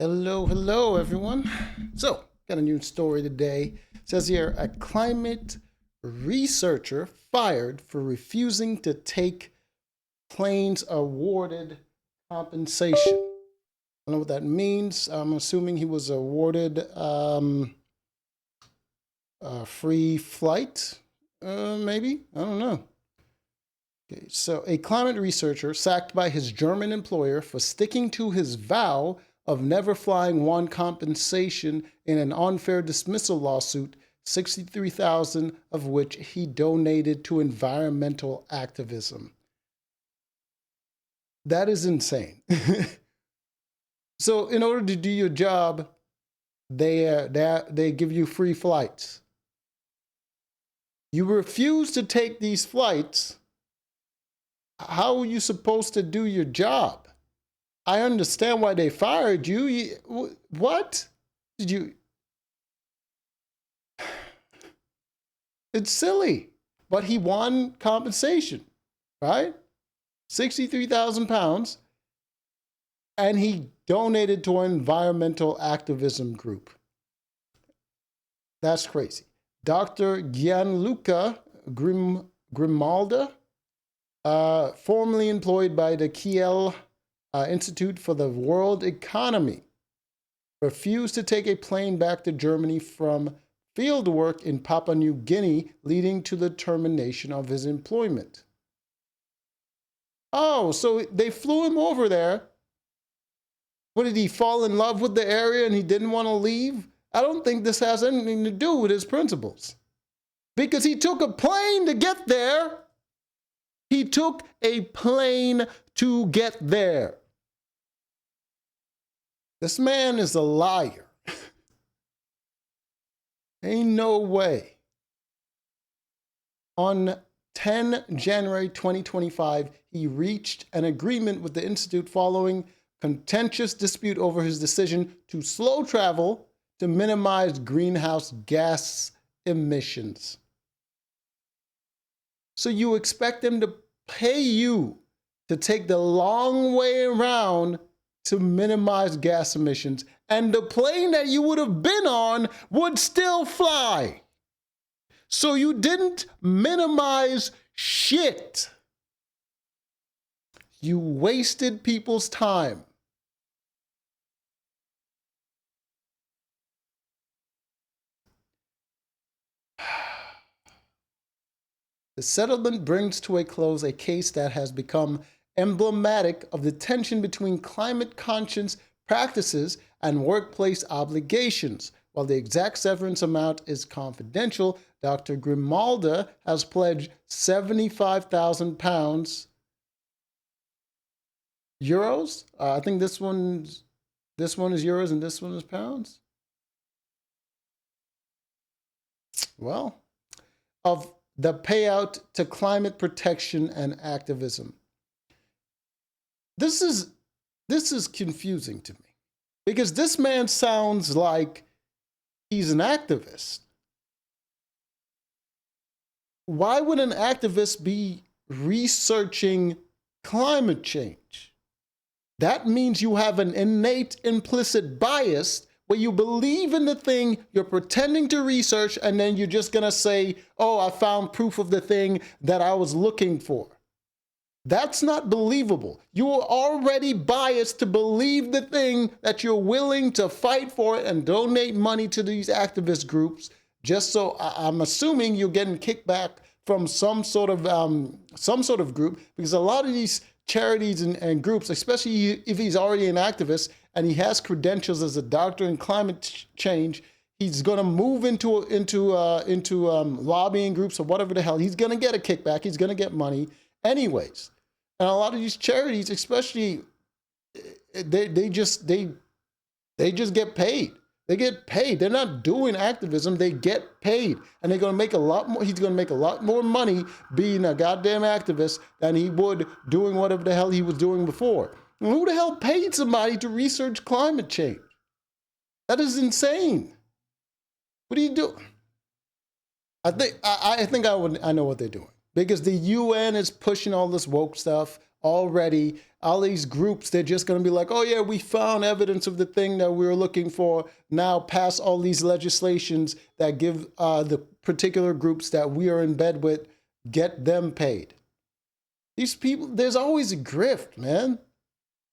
Hello, hello, everyone. So, got a new story today. It says here a climate researcher fired for refusing to take planes awarded compensation. I don't know what that means. I'm assuming he was awarded a free flight, maybe. I don't know. Okay, so a climate researcher sacked by his German employer for sticking to his vow of never flying won compensation in an unfair dismissal lawsuit, 63,000 of which he donated to environmental activism. That is insane. So in order to do your job, they give you free flights. You refuse to take these flights. How are you supposed to do your job? I understand why they fired you. What? Did you? It's silly. But he won compensation, right? 63,000 pounds. And he donated to an environmental activism group. That's crazy. Dr. Gianluca Grimalda, formerly employed by the Kiel Institute for the World Economy, refused to take a plane back to Germany from field work in Papua New Guinea, leading to the termination of his employment. Oh, so they flew him over there. What, did he fall in love with the area and he didn't want to leave? I don't think this has anything to do with his principles. Because he took a plane to get there. He took a plane to get there. This man is a liar. Ain't no way. On 10 January 2025, he reached an agreement with the Institute following contentious dispute over his decision to slow travel to minimize greenhouse gas emissions. So you expect them to pay you to take the long way around to minimize gas emissions, and the plane that you would have been on would still fly. So you didn't minimize shit. You wasted people's time. The settlement brings to a close a case that has become emblematic of the tension between climate conscious practices and workplace obligations. While the exact severance amount is confidential, Dr. Grimalda has pledged 75,000 pounds euros. I think this one is euros and this one is pounds. Well, of the payout to climate protection and activism. This is confusing to me because this man sounds like he's an activist. Why would an activist be researching climate change? That means you have an innate implicit bias where you believe in the thing you're pretending to research, and then you're just going to say, oh, I found proof of the thing that I was looking for. That's not believable. You are already biased to believe the thing that you're willing to fight for and donate money to these activist groups. Just so I'm assuming you're getting kickback from some sort of group, because a lot of these charities and groups, especially if he's already an activist and he has credentials as a doctor in climate change, he's going to move into lobbying groups or whatever the hell. He's going to get a kickback. He's going to get money anyways. And a lot of these charities, especially, they just get paid. They get paid. They're not doing activism. They get paid. And they're going to make a lot more. He's going to make a lot more money being a goddamn activist than he would doing whatever the hell he was doing before. And who the hell paid somebody to research climate change? That is insane. What do you do? I think I know what they're doing, because the UN is pushing all this woke stuff. already. All these groups, they're just going to be like, oh yeah, we found evidence of the thing that we were looking for. Now pass all these legislations that give the particular groups that we are in bed with, get them paid. These people, there's always a grift, man.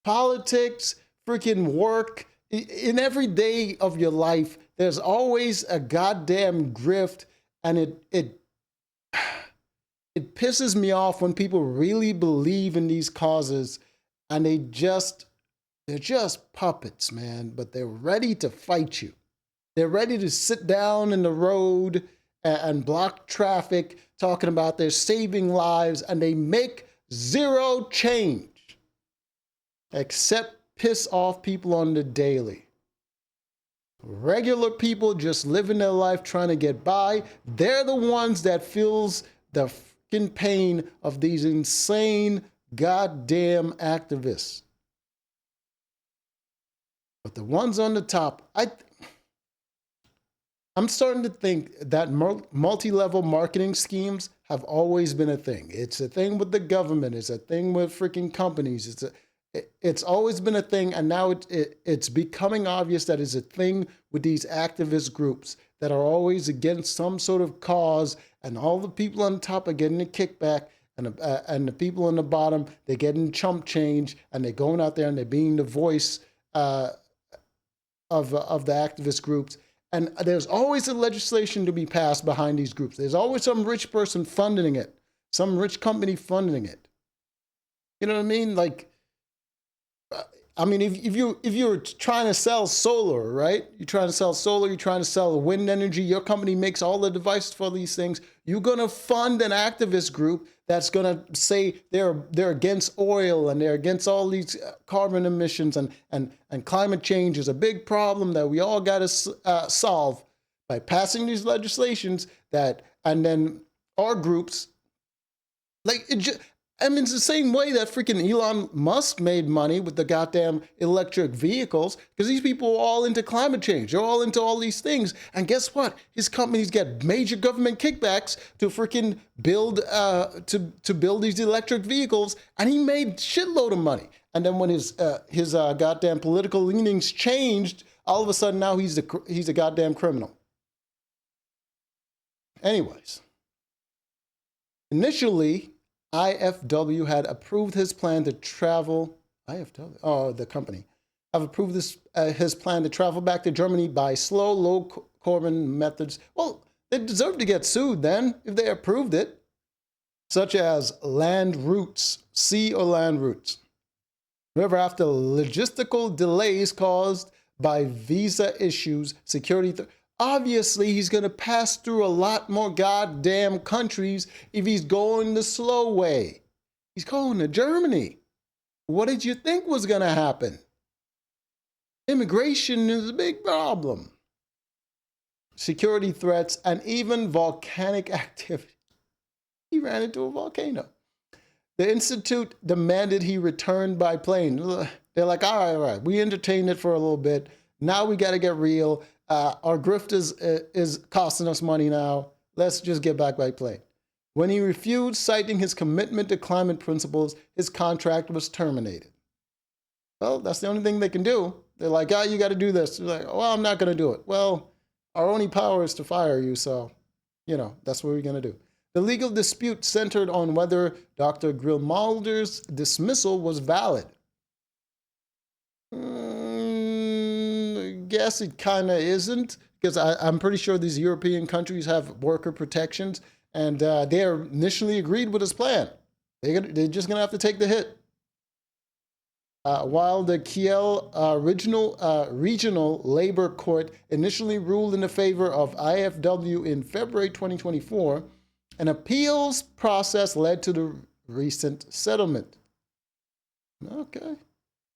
Politics, freaking work, in every day of your life, there's always a goddamn grift, and it pisses me off when people really believe in these causes and they're just puppets, man, but they're ready to fight you. They're ready to sit down in the road and block traffic, talking about they're saving lives, and they make zero change except piss off people on the daily. Regular people just living their life trying to get by. They're the ones that feels the fucking pain of these insane goddamn activists. But the ones on the top, I'm starting to think that multi-level marketing schemes have always been a thing. It's a thing with the government. It's a thing with freaking companies. It's always been a thing, and now it's becoming obvious that it's a thing with these activist groups that are always against some sort of cause, and all the people on top are getting a kickback, and the people on the bottom, they're getting chump change, and they're going out there and they're being the voice of the activist groups. And there's always a legislation to be passed behind these groups. There's always some rich person funding it, some rich company funding it. You know what I mean? Like, I mean, if you're trying to sell solar, right? You're trying to sell solar, you're trying to sell wind energy, your company makes all the devices for these things. You're going to fund an activist group that's going to say they're against oil and they're against all these carbon emissions, and climate change is a big problem that we all got to solve by passing these legislations and then our groups, like, I mean, it's the same way that freaking Elon Musk made money with the goddamn electric vehicles, because these people are all into climate change. They're all into all these things. And guess what? His companies get major government kickbacks to freaking build to build these electric vehicles, and he made shitload of money. And then when his goddamn political leanings changed, all of a sudden now he's a goddamn criminal. Anyways, initially, IFW had approved his plan to travel. IFW, oh, the company, have approved his plan to travel back to Germany by slow, low carbon methods. Well, they deserve to get sued then if they approved it, such as land routes, sea or land routes. However, after logistical delays caused by visa issues, security. Obviously, he's going to pass through a lot more goddamn countries if he's going the slow way. He's going to Germany. What did you think was going to happen? Immigration is a big problem. Security threats and even volcanic activity. He ran into a volcano. The Institute demanded he return by plane. They're like, all right, we entertained it for a little bit. Now we got to get real. Our grift is costing us money now. Let's just get back by plane. When he refused, citing his commitment to climate principles, his contract was terminated. Well, that's the only thing they can do. They're like, you got to do this. They're like, well, I'm not going to do it. Well, our only power is to fire you, so, that's what we're going to do. The legal dispute centered on whether Dr. Grimalder's dismissal was valid. I guess it kind of isn't, because I'm pretty sure these European countries have worker protections, and they initially agreed with his plan. They're just going to have to take the hit. While the Kiel Regional Labor Court initially ruled in the favor of IFW in February 2024, an appeals process led to the recent settlement. Okay.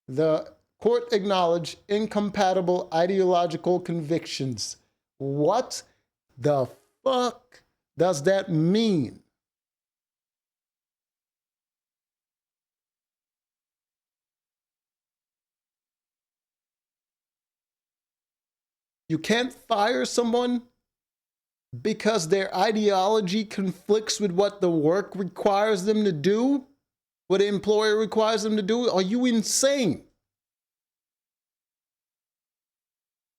The court acknowledged incompatible ideological convictions. What the fuck does that mean? You can't fire someone because their ideology conflicts with what the work requires them to do? what the employer requires them to do? Are you insane?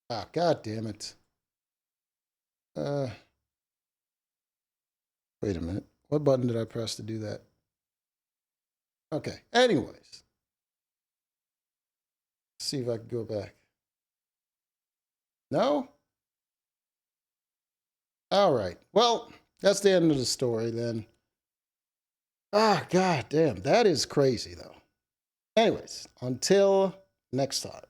Ah, God damn it. Wait a minute. What button did I press to do that? Okay. Anyways. See if I can go back. No? All right. Well, that's the end of the story then. Ah, God damn. That is crazy, though. Anyways, until next time.